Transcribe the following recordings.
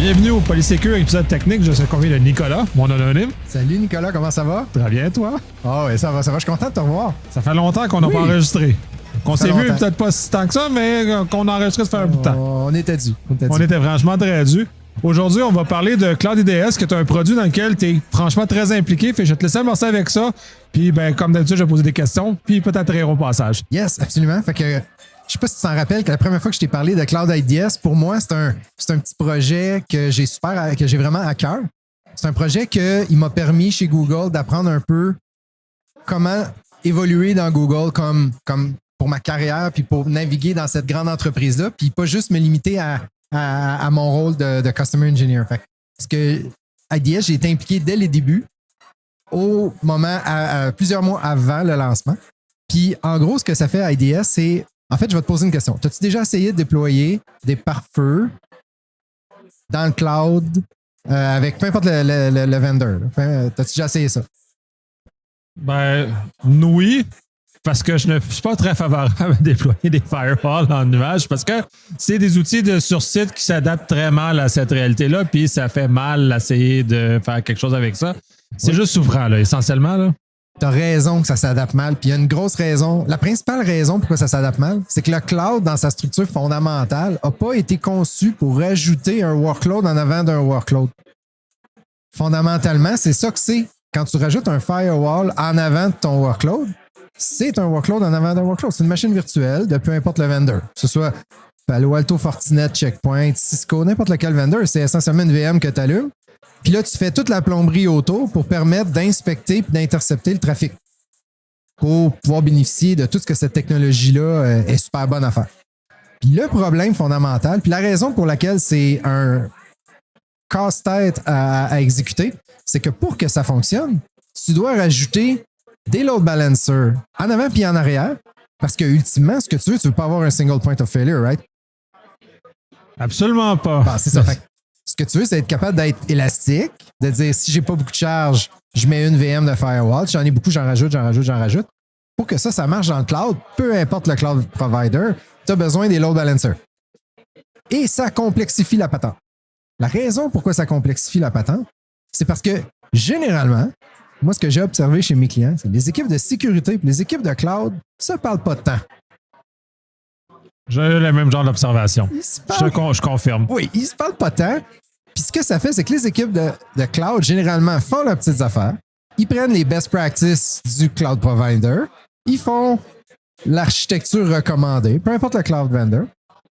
Bienvenue au Polysécure, épisode technique. Je suis accompagné de Nicolas, mon anonyme. Salut Nicolas, comment ça va? Très bien, toi? Ah ouais, ça va, je suis content de te revoir. Ça fait longtemps qu'on n'a pas enregistré. Qu'on s'est vu peut-être pas si tant que ça, mais qu'on a enregistré ça fait un bout de temps. On était dû. On était franchement très dû. Aujourd'hui, on va parler de Cloud IDS, qui est un produit dans lequel tu es franchement très impliqué. Fait que je vais te laisser amorcer avec ça. Puis, ben, comme d'habitude, je vais poser des questions. Puis peut-être rire au passage. Yes, absolument. Fait que je sais pas si tu t'en rappelles que la première fois que je t'ai parlé de Cloud IDS, pour moi, c'est un petit projet que j'ai vraiment à cœur. C'est un projet qui m'a permis chez Google d'apprendre un peu comment évoluer dans Google comme pour ma carrière, puis pour naviguer dans cette grande entreprise-là, puis pas juste me limiter à mon rôle de Customer Engineer. Fait que, parce que IDS, j'ai été impliqué dès les débuts, au moment, plusieurs mois avant le lancement. Puis, en gros, ce que ça fait IDS, c'est... En fait, je vais te poser une question. As-tu déjà essayé de déployer des pare-feux dans le cloud avec peu importe le vendor? T'as-tu déjà essayé ça? Ben, oui. Parce que je ne suis pas très favorable à déployer des firewalls en nuage parce que c'est des outils sur site qui s'adaptent très mal à cette réalité-là, puis ça fait mal d'essayer de faire quelque chose avec ça. C'est juste souffrant, là, essentiellement. Là. Tu as raison que ça s'adapte mal. Puis il y a une grosse raison. La principale raison pourquoi ça s'adapte mal, c'est que le cloud, dans sa structure fondamentale, n'a pas été conçu pour rajouter un workload en avant d'un workload. Fondamentalement, c'est ça que c'est. Quand tu rajoutes un firewall en avant de ton workload, c'est un workload en avant d'un workload. C'est une machine virtuelle de peu importe le vendor. Que ce soit Palo Alto, Fortinet, Checkpoint, Cisco, n'importe lequel vendor, c'est essentiellement une VM que tu allumes. Puis là, tu fais toute la plomberie autour pour permettre d'inspecter et d'intercepter le trafic pour pouvoir bénéficier de tout ce que cette technologie-là est super bonne à faire. Puis le problème fondamental, puis la raison pour laquelle c'est un casse-tête à exécuter, c'est que pour que ça fonctionne, tu dois rajouter des load balancers en avant puis en arrière, parce que ultimement, ce que tu veux pas avoir un single point of failure, right? Absolument pas. Bon, c'est ça. Fait, ce que tu veux, c'est être capable d'être élastique, de dire si j'ai pas beaucoup de charge, je mets une VM de firewall. Si j'en ai beaucoup, j'en rajoute. Pour que ça marche dans le cloud, peu importe le cloud provider, tu as besoin des load balancers. Et ça complexifie la patente. La raison pourquoi ça complexifie la patente, c'est parce que généralement, moi, ce que j'ai observé chez mes clients, c'est que les équipes de sécurité et les équipes de cloud ne se parlent pas de temps. J'ai le même genre d'observation. Je confirme. Oui, ils ne se parlent pas tant. Puis ce que ça fait, c'est que les équipes de cloud, généralement, font leurs petites affaires. Ils prennent les best practices du cloud provider. Ils font l'architecture recommandée, peu importe le cloud vendor.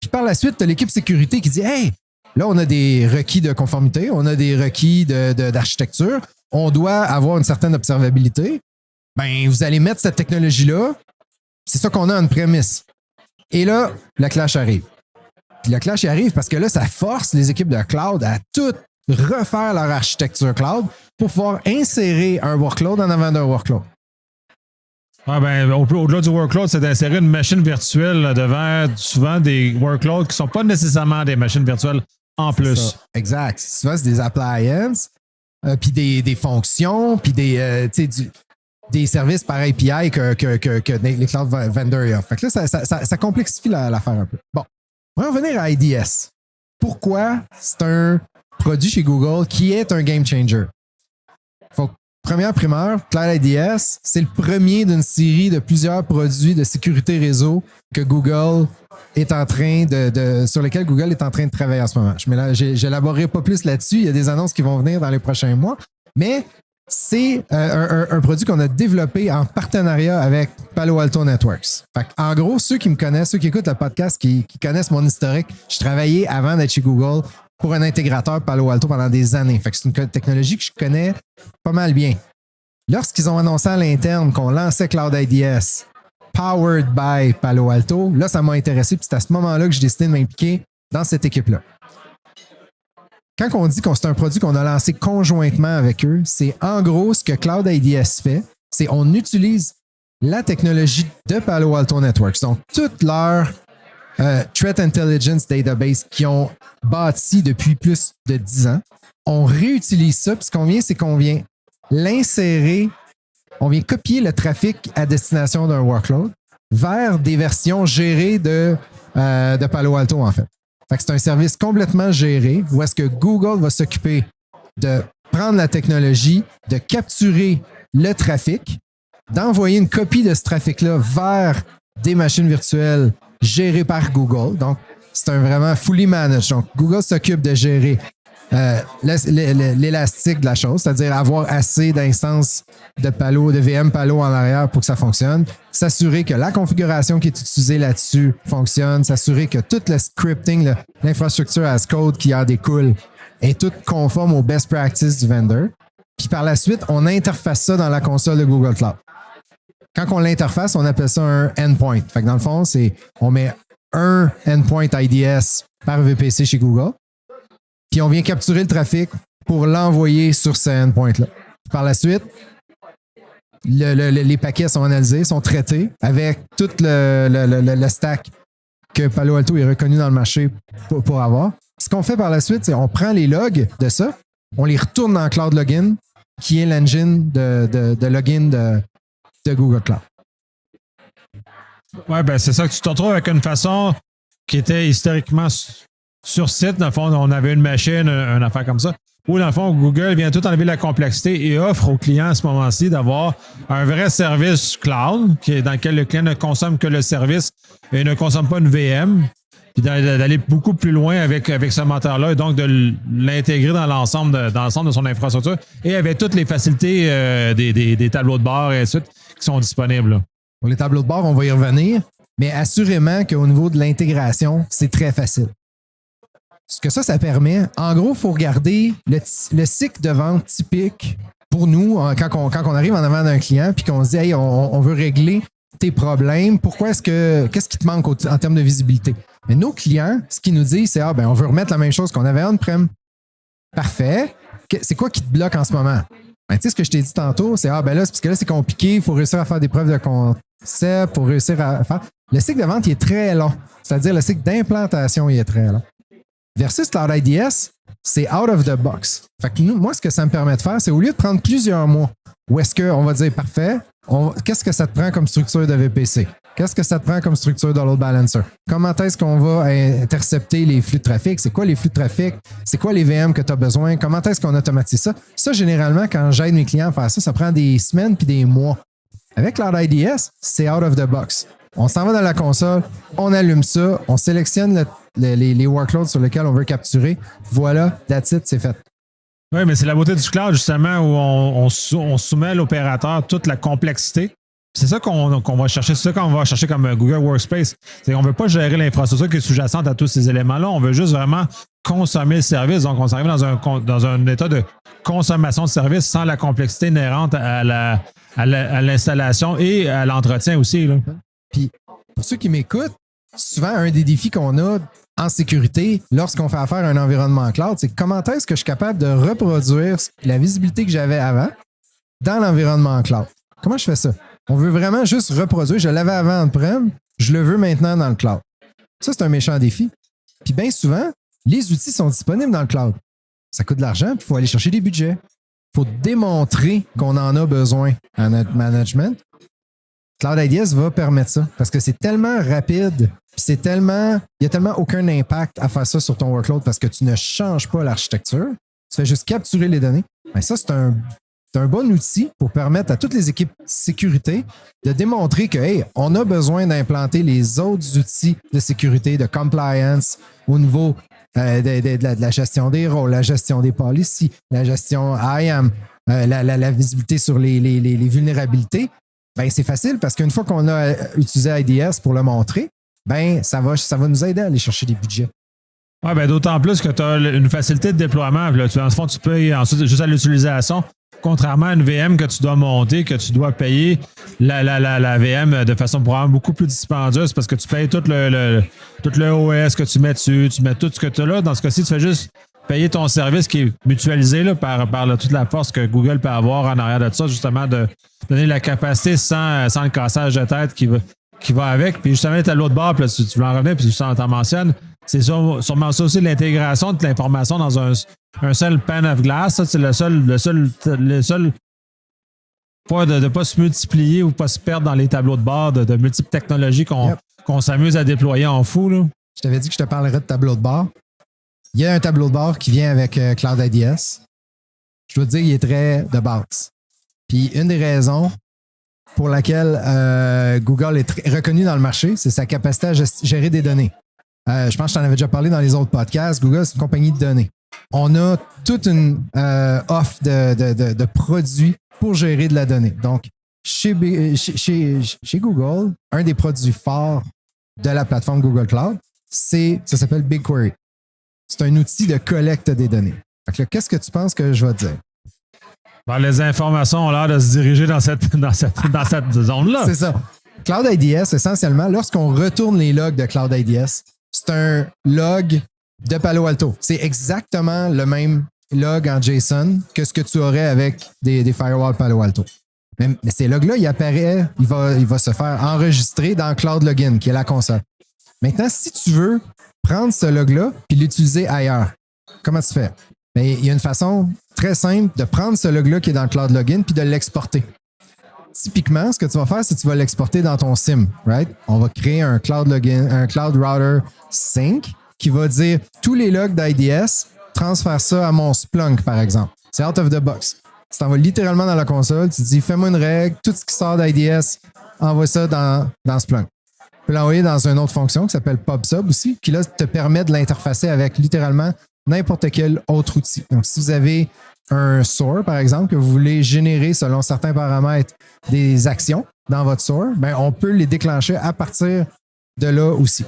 Puis par la suite, tu as l'équipe sécurité qui dit « Hey, là, on a des requis de conformité, on a des requis d'architecture. On doit avoir une certaine observabilité. Ben, vous allez mettre cette technologie-là. C'est ça qu'on a en prémisse. » Et là, le clash arrive. Puis le clash arrive parce que là, ça force les équipes de cloud à tout refaire leur architecture cloud pour pouvoir insérer un workload en avant d'un workload. Ah ben, au-delà du workload, c'est d'insérer une machine virtuelle là, devant souvent des workloads qui ne sont pas nécessairement des machines virtuelles en plus. Exact. Souvent, c'est des appliances, puis des fonctions, puis des services par API que les cloud vendors offrent. Fait que là, ça complexifie l'affaire un peu. Bon, on va revenir à IDS. Pourquoi c'est un produit chez Google qui est un game changer? Première primeur, Cloud IDS, c'est le premier d'une série de plusieurs produits de sécurité réseau que Google est en train sur lesquels Google est en train de travailler en ce moment. Je n'élaborerai pas plus là-dessus. Il y a des annonces qui vont venir dans les prochains mois. Mais c'est un produit qu'on a développé en partenariat avec Palo Alto Networks. En gros, ceux qui me connaissent, ceux qui écoutent le podcast, qui connaissent mon historique, je travaillais avant d'être chez Google pour un intégrateur Palo Alto pendant des années. Fait que c'est une technologie que je connais pas mal bien. Lorsqu'ils ont annoncé à l'interne qu'on lançait Cloud IDS powered by Palo Alto, là, ça m'a intéressé. Puis c'est à ce moment-là que j'ai décidé de m'impliquer dans cette équipe-là. Quand on dit que c'est un produit qu'on a lancé conjointement avec eux, c'est en gros ce que Cloud IDS fait, c'est on utilise la technologie de Palo Alto Networks. Donc, toute leur Threat Intelligence Database qu'ils ont bâti depuis plus de 10 ans, on réutilise ça. Puis ce qu'on vient, c'est qu'on vient l'insérer, on vient copier le trafic à destination d'un workload vers des versions gérées de Palo Alto, en fait. Fait que c'est un service complètement géré où est-ce que Google va s'occuper de prendre la technologie, de capturer le trafic, d'envoyer une copie de ce trafic-là vers des machines virtuelles gérées par Google. Donc, c'est un vraiment fully managed. Donc, Google s'occupe de gérer l'élastique de la chose, c'est-à-dire avoir assez d'instances de VM Palo en arrière pour que ça fonctionne, s'assurer que la configuration qui est utilisée là-dessus fonctionne, s'assurer que tout le scripting, l'infrastructure as code qui en découle est tout conforme aux best practices du vendor. Puis par la suite, on interface ça dans la console de Google Cloud. Quand on l'interface, on appelle ça un endpoint. Fait que dans le fond, on met un endpoint IDS par VPC chez Google. Puis on vient capturer le trafic pour l'envoyer sur ce endpoint-là. Par la suite, les paquets sont analysés, sont traités avec tout le stack que Palo Alto est reconnu dans le marché pour avoir. Ce qu'on fait par la suite, c'est on prend les logs de ça, on les retourne dans Cloud Login, qui est l'engine de login de Google Cloud. Ouais, ben c'est ça que tu te retrouves avec une façon qui était historiquement sur site. Dans le fond, on avait une machine, une affaire comme ça. Où, dans le fond, Google vient tout enlever la complexité et offre aux clients à ce moment-ci d'avoir un vrai service cloud dans lequel le client ne consomme que le service et ne consomme pas une VM. Puis d'aller beaucoup plus loin avec ce moteur-là et donc de l'intégrer dans l'ensemble de son infrastructure et avec toutes les facilités des tableaux de bord et ainsi de suite qui sont disponibles. Là. Pour les tableaux de bord, on va y revenir, mais assurément qu'au niveau de l'intégration, c'est très facile. Ce que ça permet, en gros, il faut regarder le cycle de vente typique pour nous quand on arrive en avant d'un client puis qu'on se dit hey, on veut régler tes problèmes. Qu'est-ce qui te manque en termes de visibilité? Mais nos clients, ce qu'ils nous disent, c'est on veut remettre la même chose qu'on avait on-prem. Parfait. C'est quoi qui te bloque en ce moment? Tu sais, ce que je t'ai dit tantôt, c'est là, c'est parce que là, c'est compliqué, il faut réussir à faire des preuves de concept, pour réussir à faire. Le cycle de vente, il est très long. C'est-à-dire le cycle d'implantation, il est très long. Versus Cloud IDS, c'est out of the box. Fait que moi, ce que ça me permet de faire, c'est au lieu de prendre plusieurs mois, où est-ce qu'on va dire parfait, qu'est-ce que ça te prend comme structure de VPC? Qu'est-ce que ça te prend comme structure de load balancer? Comment est-ce qu'on va intercepter les flux de trafic? C'est quoi les flux de trafic? C'est quoi les VM que tu as besoin? Comment est-ce qu'on automatise ça? Ça, généralement, quand j'aide mes clients à faire ça, ça prend des semaines puis des mois. Avec Cloud IDS, c'est out of the box. On s'en va dans la console, on allume ça, on sélectionne les workloads sur lesquels on veut capturer. Voilà, that's it, c'est fait. Oui, mais c'est la beauté du cloud, justement, où on soumet à l'opérateur toute la complexité. C'est ça qu'on va chercher, c'est ça qu'on va chercher comme Google Workspace. C'est qu'on ne veut pas gérer l'infrastructure qui est sous-jacente à tous ces éléments-là. On veut juste vraiment consommer le service. Donc, on s'arrive dans un état de consommation de service sans la complexité inhérente à l'installation et à l'entretien aussi. Là. Puis, pour ceux qui m'écoutent, souvent, un des défis qu'on a en sécurité lorsqu'on fait affaire à un environnement cloud, c'est comment est-ce que je suis capable de reproduire la visibilité que j'avais avant dans l'environnement cloud. Comment je fais ça? On veut vraiment juste reproduire. Je l'avais avant on-prem, je le veux maintenant dans le cloud. Ça, c'est un méchant défi. Puis bien souvent, les outils sont disponibles dans le cloud. Ça coûte de l'argent, puis il faut aller chercher des budgets. Il faut démontrer qu'on en a besoin à notre management. Cloud IDS va permettre ça parce que c'est tellement rapide, puis il n'y a tellement aucun impact à faire ça sur ton workload parce que tu ne changes pas l'architecture. Tu fais juste capturer les données. Bien, ça, c'est un bon outil pour permettre à toutes les équipes sécurité de démontrer que, hey, on a besoin d'implanter les autres outils de sécurité, de compliance au niveau de la gestion des rôles, la gestion des policies, la gestion IAM, la visibilité sur les vulnérabilités. Ben, c'est facile parce qu'une fois qu'on a utilisé IDS pour le montrer, ben, ça va nous aider à aller chercher des budgets. Oui, ben, d'autant plus que tu as une facilité de déploiement. Là, en fond, tu payes ensuite juste à l'utilisation. Contrairement à une VM que tu dois monter, que tu dois payer la VM de façon probablement beaucoup plus dispendieuse parce que tu payes tout le OS que tu mets dessus, tu mets tout ce que tu as là. Dans ce cas-ci, tu fais juste payer ton service qui est mutualisé là, par toute la force que Google peut avoir en arrière de ça, justement, de donner la capacité sans le cassage de tête qui va avec. Puis justement, tu as l'autre bord, puis là, tu veux en revenir, puis tu t'en mentionnes. C'est sûrement ça aussi, l'intégration de l'information dans un seul pane of glass. Ça, c'est le seul point de ne pas se multiplier ou pas se perdre dans les tableaux de bord de multiples technologies qu'on s'amuse à déployer en fou. Là. Je t'avais dit que je te parlerais de tableau de bord. Il y a un tableau de bord qui vient avec Cloud IDS. Je dois te dire, il est très de base. Puis une des raisons pour laquelle Google est reconnu dans le marché, c'est sa capacité à gérer des données. Je pense que je t'en avais déjà parlé dans les autres podcasts. Google, c'est une compagnie de données. On a toute une offre de produits pour gérer de la donnée. Donc, chez Google, un des produits forts de la plateforme Google Cloud, ça s'appelle BigQuery. C'est un outil de collecte des données. Fait que là, qu'est-ce que tu penses que je vais te dire? Ben, les informations ont l'air de se diriger dans cette zone-là. C'est ça. Cloud IDS, essentiellement, lorsqu'on retourne les logs de Cloud IDS, c'est un log de Palo Alto. C'est exactement le même log en JSON que ce que tu aurais avec des firewalls Palo Alto. Mais ces logs-là, il va se faire enregistrer dans Cloud Login, qui est la console. Maintenant, si tu veux prendre ce log-là et l'utiliser ailleurs, comment tu fais? Bien, il y a une façon très simple de prendre ce log-là qui est dans le Cloud Login puis de l'exporter. Typiquement, ce que tu vas faire, c'est que tu vas l'exporter dans ton SIM, right? On va créer un Cloud Login, un Cloud Router Sync qui va dire tous les logs d'IDS, transfère ça à mon Splunk, par exemple. C'est out of the box. Tu t'en vas littéralement dans la console, tu dis fais-moi une règle, tout ce qui sort d'IDS, envoie ça dans Splunk. Tu peux l'envoyer dans une autre fonction qui s'appelle PubSub aussi, qui là te permet de l'interfacer avec littéralement n'importe quel autre outil. Donc, si vous avez un SOAR, par exemple, que vous voulez générer selon certains paramètres des actions dans votre SOAR, bien, on peut les déclencher à partir de là aussi.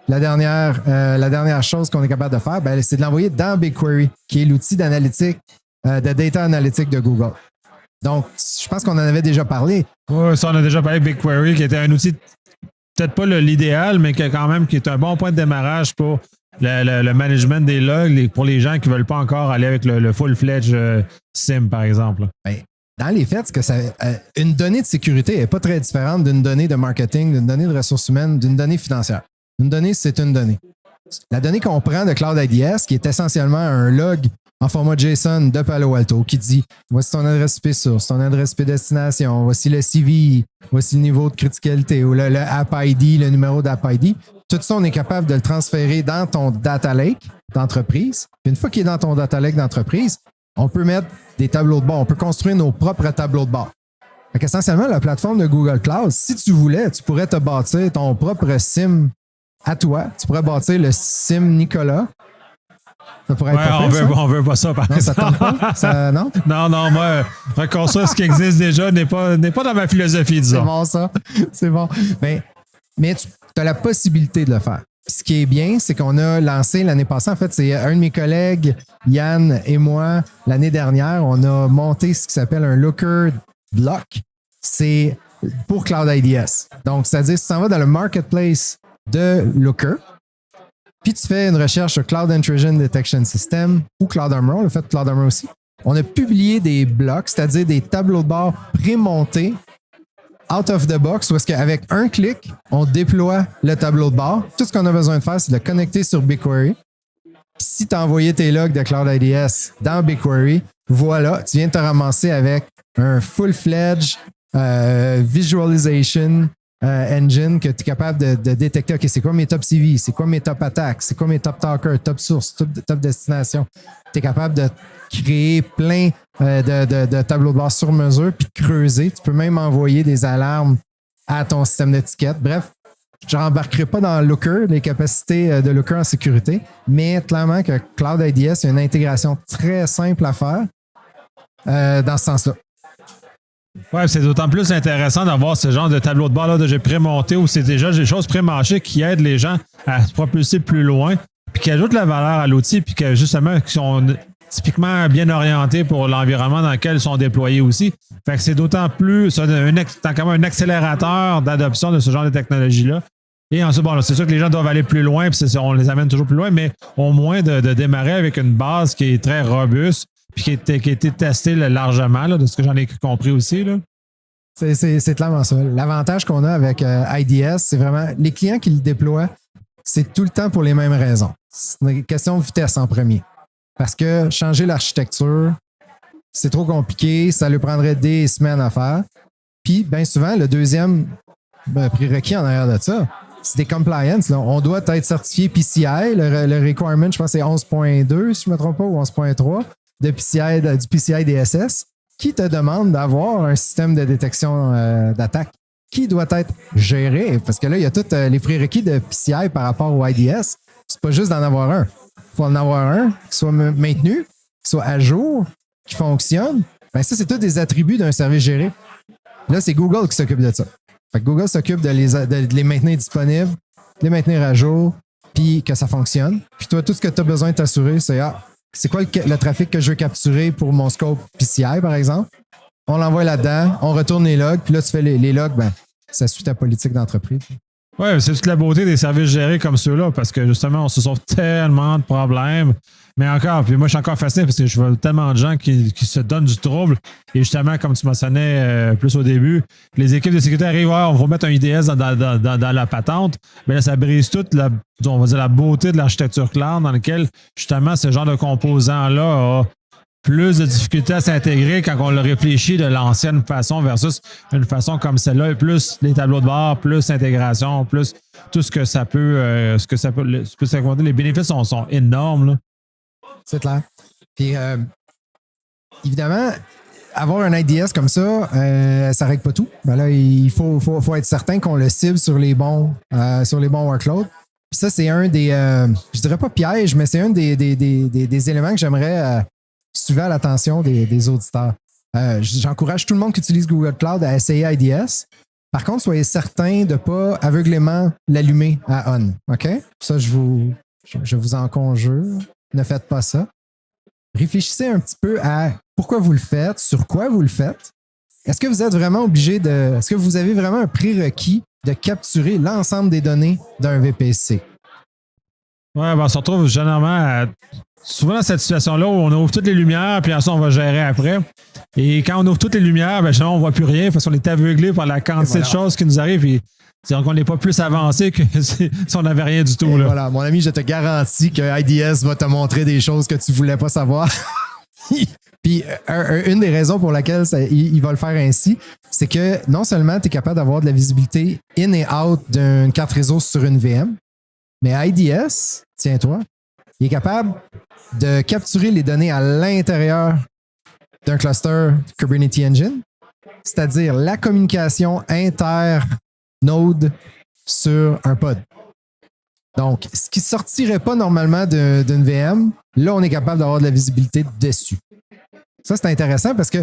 La dernière chose qu'on est capable de faire, bien, c'est de l'envoyer dans BigQuery, qui est l'outil d'analytique, de data analytique de Google. Donc, je pense qu'on en avait déjà parlé. Oui, ça, on a déjà parlé de BigQuery, qui était un outil, peut-être pas l'idéal, mais qui est un bon point de démarrage pour le management des logs pour les gens qui ne veulent pas encore aller avec le full-fledged SIM, par exemple. Bien, dans les faits, une donnée de sécurité n'est pas très différente d'une donnée de marketing, d'une donnée de ressources humaines, d'une donnée financière. Une donnée, c'est une donnée. La donnée qu'on prend de Cloud IDS, qui est essentiellement un log en format JSON de Palo Alto, qui dit voici ton adresse IP source, ton adresse IP destination, voici le CVE, voici le niveau de criticalité ou le App ID, le numéro d'App ID. Tout ça, on est capable de le transférer dans ton data lake d'entreprise. Puis une fois qu'il est dans ton data lake d'entreprise, on peut mettre des tableaux de bord. On peut construire nos propres tableaux de bord. Fait qu'essentiellement, la plateforme de Google Cloud, si tu voulais, tu pourrais te bâtir ton propre SIM à toi. Tu pourrais bâtir le SIM Nicolas. Ça pourrait être on veut pas ça, par exemple. Ça tente pas? Non? Non, moi, reconstruire ce qui existe déjà n'est pas dans ma philosophie, disons. C'est bon, ça. C'est bon. Mais tu as la possibilité de le faire. Puis ce qui est bien, c'est qu'on a lancé l'année passée, en fait, c'est un de mes collègues, Yann et moi, l'année dernière, on a monté ce qui s'appelle un Looker Block. C'est pour Cloud IDS. Donc, c'est-à-dire, si tu t'en vas dans le marketplace de Looker, puis tu fais une recherche sur Cloud Intrusion Detection System ou Cloud Armor, on a fait Cloud Armor aussi. On a publié des blocs, c'est-à-dire des tableaux de bord prémontés out of the box, où est-ce qu'avec un clic, on déploie le tableau de bord. Tout ce qu'on a besoin de faire, c'est de le connecter sur BigQuery. Puis si tu as envoyé tes logs de Cloud IDS dans BigQuery, voilà, tu viens de te ramasser avec un full-fledged visualization engine que tu es capable de détecter. OK, c'est quoi mes top CV? C'est quoi mes top attaques? C'est quoi mes top talkers? Top source? Top destination? Tu es capable de créer plein de tableaux de bord sur mesure puis de creuser. Tu peux même envoyer des alarmes à ton système d'étiquette. Bref, je n'embarquerai pas dans Looker, les capacités de Looker en sécurité, mais clairement que Cloud IDS, il y a une intégration très simple à faire dans ce sens-là. Oui, c'est d'autant plus intéressant d'avoir ce genre de tableau de bord là de j'ai prémonté où c'est déjà des choses pré-mâchées qui aident les gens à se propulser plus loin, puis qui ajoutent la valeur à l'outil, puis que justement, qui sont typiquement bien orientés pour l'environnement dans lequel ils sont déployés aussi. Fait que c'est d'autant plus, c'est quand même un accélérateur d'adoption de ce genre de technologie-là. Et ensuite, bon, là, c'est sûr que les gens doivent aller plus loin, puis on les amène toujours plus loin, mais au moins de démarrer avec une base qui est très robuste, puis qui a été testée largement, là, de ce que j'en ai compris aussi. Là. C'est clairement ça. L'avantage qu'on a avec IDS, c'est vraiment les clients qui le déploient, c'est tout le temps pour les mêmes raisons. C'est une question de vitesse en premier. Parce que changer l'architecture, c'est trop compliqué, ça lui prendrait des semaines à faire. Puis, bien souvent, le deuxième prérequis en arrière de ça, c'est des compliance. Là. On doit être certifié PCI. Le requirement, je pense, c'est 11.2, si je ne me trompe pas, ou 11.3 du PCI DSS, qui te demande d'avoir un système de détection d'attaque qui doit être géré. Parce que là, il y a tous les prérequis de PCI par rapport au IDS. C'est pas juste d'en avoir un. Il faut en avoir un qui soit maintenu, qui soit à jour, qui fonctionne. Ben ça, c'est tous des attributs d'un service géré. Là, c'est Google qui s'occupe de ça. Fait que Google s'occupe de les maintenir disponibles, de les maintenir à jour, puis que ça fonctionne. Puis toi, tout ce que tu as besoin de t'assurer, c'est quoi le trafic que je veux capturer pour mon scope PCI, par exemple. On l'envoie là-dedans, on retourne les logs, puis là, tu fais les logs, ben, ça suit ta politique d'entreprise. Oui, c'est toute la beauté des services gérés comme ceux-là, parce que justement, on se sauve tellement de problèmes. Mais encore, puis moi, je suis encore fasciné parce que je vois tellement de gens qui se donnent du trouble. Et justement, comme tu mentionnais plus au début, les équipes de sécurité arrivent, on va mettre un IDS dans la patente. Mais là, ça brise toute on va dire, la beauté de l'architecture cloud dans laquelle, justement, ce genre de composant-là a plus de difficultés à s'intégrer quand on le réfléchit de l'ancienne façon versus une façon comme celle-là, plus les tableaux de bord, plus l'intégration, plus tout ce que ça peut, les bénéfices sont énormes, là. C'est clair. Puis, évidemment, avoir un IDS comme ça, ça ne règle pas tout. Ben là, il faut être certain qu'on le cible sur les bons workloads. Puis ça, c'est un des, je dirais pas piège, mais c'est un des éléments que j'aimerais suivre à l'attention des auditeurs. J'encourage tout le monde qui utilise Google Cloud à essayer IDS. Par contre, soyez certain de ne pas aveuglément l'allumer à on. OK? Ça, je vous en conjure. Ne faites pas ça. Réfléchissez un petit peu à pourquoi vous le faites, sur quoi vous le faites. Est-ce que vous êtes vraiment obligé est-ce que vous avez vraiment un prérequis de capturer l'ensemble des données d'un VPC? Oui, ben, on se retrouve généralement souvent dans cette situation-là où on ouvre toutes les lumières, puis ensuite on va gérer après. Et quand on ouvre toutes les lumières, ben, généralement, on ne voit plus rien parce qu'on est aveuglé par la quantité de choses qui nous arrivent. Et c'est-à-dire qu'on n'est pas plus avancé que si on n'avait rien du tout. Là. Voilà, mon ami, je te garantis que IDS va te montrer des choses que tu ne voulais pas savoir. Puis, une des raisons pour laquelle il va le faire ainsi, c'est que non seulement tu es capable d'avoir de la visibilité in et out d'une carte réseau sur une VM, mais IDS, tiens-toi, il est capable de capturer les données à l'intérieur d'un cluster Kubernetes Engine, c'est-à-dire la communication inter-node sur un pod. Donc, ce qui ne sortirait pas normalement d'une VM, là, on est capable d'avoir de la visibilité dessus. Ça, c'est intéressant parce que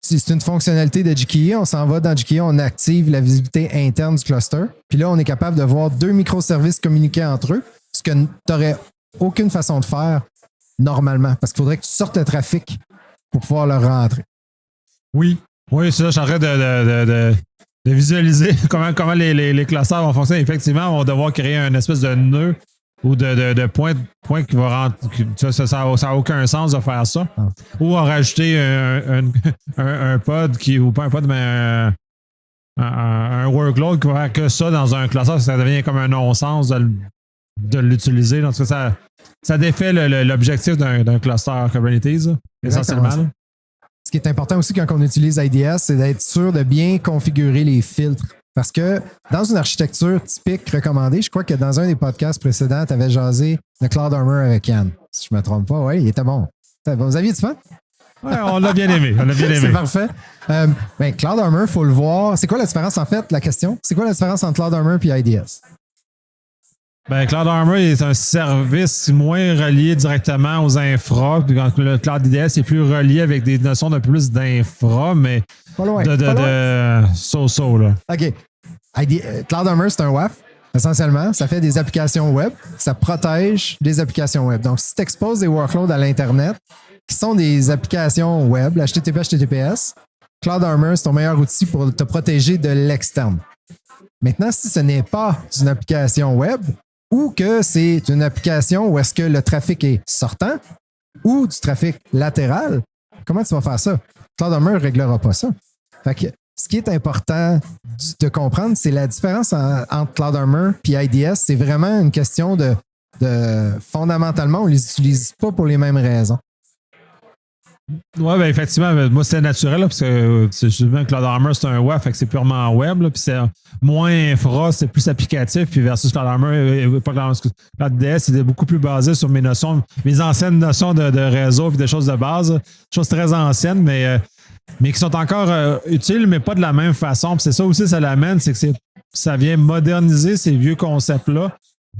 c'est une fonctionnalité de GKE. On s'en va dans GKE, on active la visibilité interne du cluster. Puis là, on est capable de voir deux microservices communiquer entre eux, ce que tu n'aurais aucune façon de faire normalement parce qu'il faudrait que tu sortes le trafic pour pouvoir le rentrer. Oui, c'est ça. Je suis en train de visualiser comment les clusters vont fonctionner. Effectivement, on va devoir créer une espèce de nœud ou de point qui va rentrer. Ça n'a aucun sens de faire ça. Ah. Ou en rajouter un pod ou pas un pod, mais un workload qui va faire que ça dans un cluster. Ça devient comme un non-sens de l'utiliser. Donc, ça défait l'objectif d'un cluster Kubernetes, essentiellement. Là. Ce qui est important aussi quand on utilise IDS, c'est d'être sûr de bien configurer les filtres. Parce que dans une architecture typique recommandée, je crois que dans un des podcasts précédents, tu avais jasé le Cloud Armor avec Yann. Si je ne me trompe pas, oui, il était bon. Vous aviez du fun? Oui, on l'a bien aimé. C'est parfait. Cloud Armor, il faut le voir. C'est quoi la différence, en fait, la question? C'est quoi la différence entre Cloud Armor et IDS? Cloud Armor est un service moins relié directement aux infra. Puis le Cloud IDS est plus relié avec des notions de plus d'infra, mais pas loin, de so-so. Là. OK. Cloud Armor, c'est un WAF, essentiellement. Ça fait des applications web. Ça protège des applications web. Donc, si tu exposes des workloads à l'Internet, qui sont des applications web, HTTP, HTTPS, Cloud Armor, c'est ton meilleur outil pour te protéger de l'externe. Maintenant, si ce n'est pas une application web, ou que c'est une application où est-ce que le trafic est sortant ou du trafic latéral, comment tu vas faire ça? Cloud Armor ne réglera pas ça. Fait que ce qui est important de comprendre, c'est la différence entre Cloud Armor et IDS. C'est vraiment une question de fondamentalement, on ne les utilise pas pour les mêmes raisons. Oui, ben effectivement, moi c'était naturel là, parce que c'est justement Cloud Armor, c'est un web, fait que c'est purement web, là, puis c'est moins infra, c'est plus applicatif, puis versus Cloud Armor, pas Cloud, excuse, Cloud DS, c'était beaucoup plus basé sur mes notions, mes anciennes notions de réseau puis des choses de base, des choses très anciennes, mais qui sont encore utiles, mais pas de la même façon. Puis c'est ça aussi, ça l'amène, c'est que ça vient moderniser ces vieux concepts-là,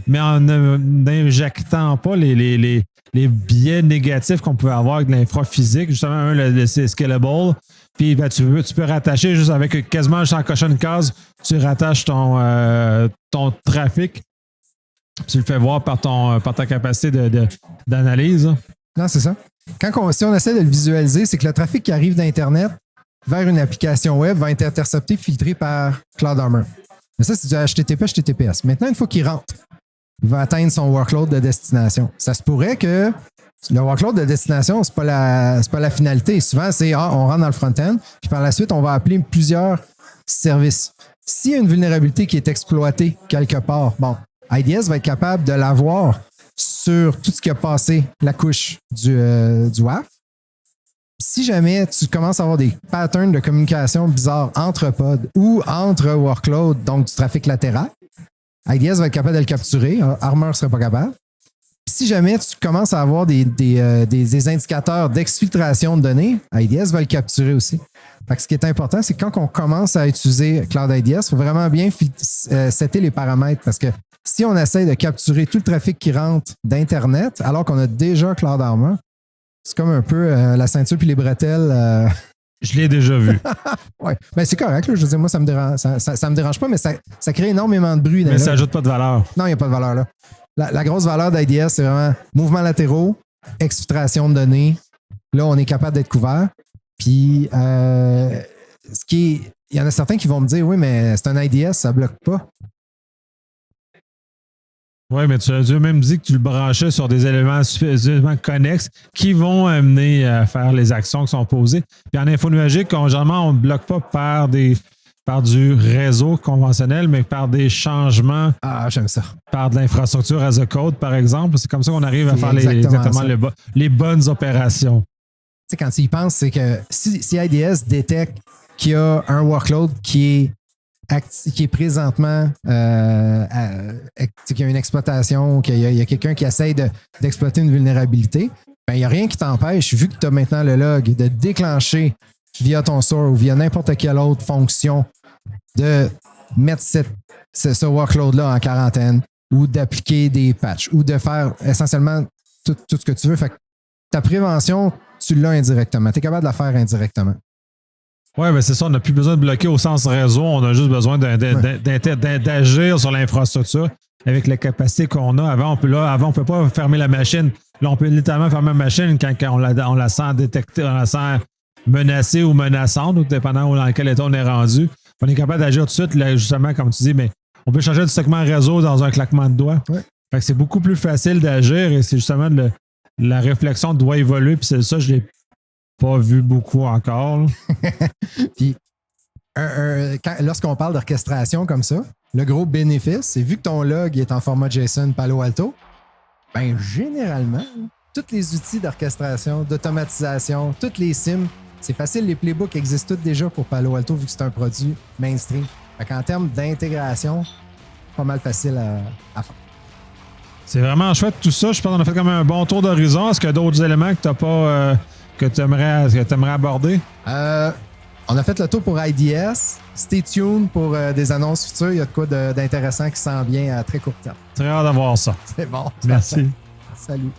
mais en n'injectant pas les biais négatifs qu'on pouvait avoir avec l'infra physique. Justement, c'est scalable. Puis ben, tu peux rattacher juste avec quasiment juste en cochant une case, tu rattaches ton trafic. Tu le fais voir par ta capacité d'analyse. Non, c'est ça. Si on essaie de le visualiser, c'est que le trafic qui arrive d'Internet vers une application web va être intercepté, filtré par Cloud Armor. Mais ça, c'est du HTTP, HTTPS. Maintenant, une fois qu'il rentre, il va atteindre son workload de destination. Ça se pourrait que le workload de destination, c'est pas la finalité. Souvent, c'est on rentre dans le front-end, puis par la suite, on va appeler plusieurs services. S'il y a une vulnérabilité qui est exploitée quelque part, bon, IDS va être capable de l'avoir sur tout ce qui a passé la couche du WAF. Si jamais tu commences à avoir des patterns de communication bizarres entre pods ou entre workloads, donc du trafic latéral, IDS va être capable de le capturer. Armor ne serait pas capable. Si jamais tu commences à avoir des indicateurs d'exfiltration de données, IDS va le capturer aussi. Fait que ce qui est important, c'est que quand on commence à utiliser Cloud IDS, il faut vraiment bien setter les paramètres parce que si on essaie de capturer tout le trafic qui rentre d'Internet, alors qu'on a déjà Cloud Armor, c'est comme un peu la ceinture puis les bretelles. Je l'ai déjà vu. Oui, ben, c'est correct. Là. Je veux dire, moi, ça me dérange pas, mais ça crée énormément de bruit. Mais ça n'ajoute pas de valeur. Non, il n'y a pas de valeur là. La grosse valeur d'IDS, c'est vraiment mouvements latéraux, exfiltration de données. Là, on est capable d'être couvert. Puis, il y en a certains qui vont me dire, oui, mais c'est un IDS, ça ne bloque pas. Oui, mais tu as même dit que tu le branchais sur des éléments suffisamment connexes qui vont amener à faire les actions qui sont posées. Puis en info nuagique, généralement, on ne bloque pas par du réseau conventionnel, mais par des changements. Ah, j'aime ça. Par de l'infrastructure as a code, par exemple. C'est comme ça qu'on arrive à faire les bonnes opérations. Tu sais, quand tu y penses, c'est que si IDS détecte qu'il y a un workload qui est présentement, qu'il y a une exploitation, qu'il y a quelqu'un qui essaye d'exploiter une vulnérabilité, ben, il n'y a rien qui t'empêche, vu que tu as maintenant le log, de déclencher via ton store ou via n'importe quelle autre fonction, de mettre ce workload-là en quarantaine ou d'appliquer des patchs ou de faire essentiellement tout ce que tu veux. Fait que ta prévention, tu l'as indirectement. Tu es capable de la faire indirectement. Oui, mais c'est ça, on n'a plus besoin de bloquer au sens réseau, on a juste besoin d'agir sur l'infrastructure avec la capacité qu'on a. Avant, on ne peut pas fermer la machine. Là, on peut littéralement fermer la machine quand on la sent détectée, on la sent menacée ou menaçante, ou dépendant dans quel état on est rendu. On est capable d'agir tout de suite, là, justement, comme tu dis, mais on peut changer de segment réseau dans un claquement de doigts. Ouais. Fait que c'est beaucoup plus facile d'agir et c'est justement la réflexion doit évoluer, puis c'est ça, je l'ai pas vu beaucoup encore. Puis, lorsqu'on parle d'orchestration comme ça, le gros bénéfice, c'est vu que ton log est en format JSON Palo Alto, ben généralement, tous les outils d'orchestration, d'automatisation, toutes les SIM, c'est facile, les playbooks existent tous déjà pour Palo Alto vu que c'est un produit mainstream. Fait qu'en termes d'intégration, pas mal facile à faire. C'est vraiment chouette tout ça. Je pense qu'on a fait comme un bon tour d'horizon. Est-ce qu'il y a d'autres éléments que tu n'as pas... que tu aimerais aborder? On a fait le tour pour IDS. Stay tuned pour des annonces futures. Il y a de quoi d'intéressant qui s'en vient à très court terme. Très hâte d'avoir ça. C'est bon. Merci. Salut.